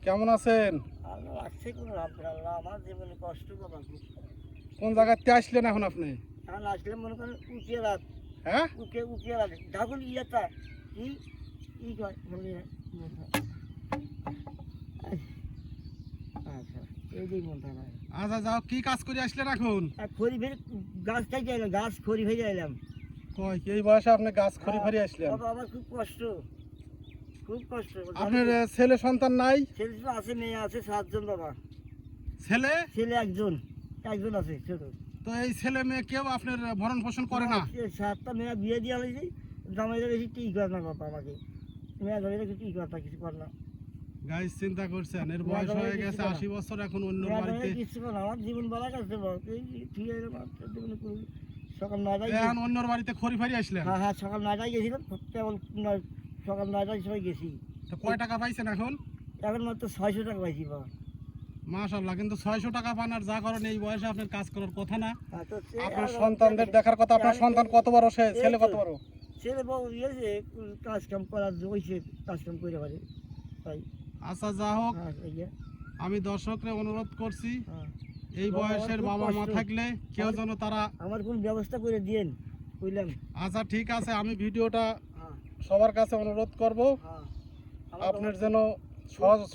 কেমন আছেন? ভালো লাগছে কোনো আল্লাহ আমার জীবনে কষ্ট বাবা খুব। কোন জায়গাতে আসলেন এখন আপনি? এখন আসলে মনে করেন উকিয়ে রাত, হ্যাঁ, উকিয়ে রাত ঢাকুন ইয়েটা কি ই কয় বলি আচ্ছা এই দিক মনটা ভাই আচ্ছা যাও, কি কাজ করে আসলেন এখন? খড়ি ফেরে গাছ থেকে এলাম, গাছ খড়ি ফেরে এলাম। কই এই বয়সে আপনি গাছ খড়ি ফাড়ি আসলেন? বাবা আমার খুব কষ্ট, খুব কষ্ট। আপনার ছেলে সন্তান নাই? ছেলে তো আছে, মেয়ে আছে 7 জন বাবা। ছেলে? ছেলে একজন আছে ছোট। তো এই ছেলে মেয়ে কেউ আপনার ভরণ পোষণ করে না? 7টা মেয়ে বিয়ে দিয়ে হয়েছে, জামাইরা বেশি টি করে না বাবা আমাকে, মেয়ে জামাইরা কিছু টি করে না, কিছু করে না। গাইস চিন্তা করছেন, এর বয়স হয়ে গেছে 80 বছর, এখন অন্য মেয়ে বাড়িতে জামাইরা কিছু করে না, আমার জীবন বলা গেছে বাবা। এই ঠিক আছে সকাল 9টায় এখন অন্যর বাড়িতে খড়ি ফাড়ি আসলেন? হ্যাঁ সকাল 9টায় গেছিলাম, কেবল সকাল 9টায় সবাই গেছি। তো কয় টাকা পাইছেন এখন? এখন মাত্র 600 টাকা পাইছি বাবা। মাশাআল্লাহ, কিন্তু 600 টাকা পান আর যা করেন এই বয়সে আপনার কাজ করার কথা না? তো আপনার সন্তানদের দেখার কথা। আপনার সন্তান কত বড়, ছেলে কত বড়? ছেলে বউ ইয়েছে কাজ কাম করার হয়েছে, কাজ কাম করে পারে তাই। আচ্ছা যা হোক, হ্যাঁ এই যে, আমি দর্শকরে অনুরোধ করছি, হ্যাঁ এই বাবা, বয়সের আমার খুব বাবা মা কষ্ট। থাকলে কেউ যেন তারা। আমার কোন ব্যবস্থা করে দিয়েন বুঝলাম। আচ্ছা ঠিক আছে, আমি ভিডিওটা হ্যাঁ সবার কাছে অনুরোধ করব, হ্যাঁ আপনার যেন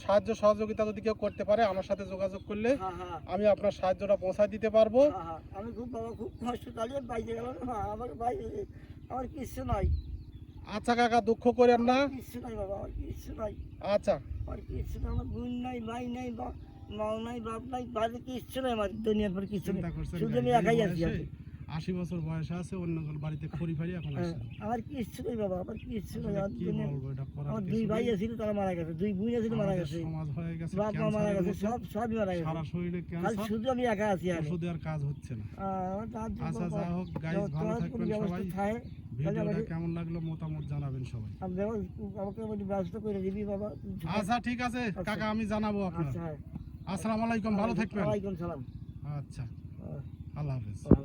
সাহায্য সহযোগিতা যদি কেউ করতে পারে আমার সাথে যোগাযোগ করলে হ্যাঁ হ্যাঁ আমি আপনার সাহায্যটা পৌঁছায় দিতে পারবো। হ্যাঁ হ্যাঁ আমি খুব বাবা খুব কষ্ট চালিয়ে বাইরে গেলাম। হ্যাঁ আমার বাইরে আমার কিচ্ছু নাই, আচ্ছা কাকা, দুঃখ করেন না। কিচ্ছু নাই বাবা, আমার কিচ্ছু নাই, আচ্ছা আমার কিচ্ছু নাই। আমার বোন নাই, ভাই নাই, মাও নাই, বাপ নাই, বাইরে কিচ্ছু নাই আমার দুনিয়ার পর কিচ্ছু নেই, চিন্তা করছেন শুধু guys, আমি এই একাই আছি বয়সে আর কি। 80 বছর বয়স আছে, অন্য বাড়িতে খড়ি ফাড়ি এখন হ্যাঁ, আসছে। আমার কিচ্ছু নেই বাবা, আমার কিচ্ছু নেই। আসলে আমার কি দুনিয়া- বলবো, এটা করার আমার কিছু 2 ভাই নেই। আছিল, তারা মারা গেছে, 2 বোন আছিল মারা আমাদের গেছে, সমাজ হয়ে গেছে বাপ মা মারা ক্যান্সারের গেছে, মতো, সবই মারা গেছে। সারা শরীরে খালি ক্যান্সার, শুধু আমি একা আছি আর ওষুধে আর কাজ হচ্ছে না। তার জন্য আচ্ছা বাবা, যা হোক গাইস, ভালো তোমার কোনো থাকবেন ব্যবস্থা সবাই। থাকে ভিডিওটা কেমন লাগলো মতামত জানাবেন সবাই। আমাকে ব্যবস্থা করে দিবি বাবা। আচ্ছা ঠিক আছে কাকা, আমি জানাবো আপনার। আচ্ছা হ্যাঁ, আসসালামু আলাইকুম, ভালো থাকবেন। ওয়ালাইকুম সালাম। আচ্ছা, হ্যাঁ। আল্লাহ হাফেজ।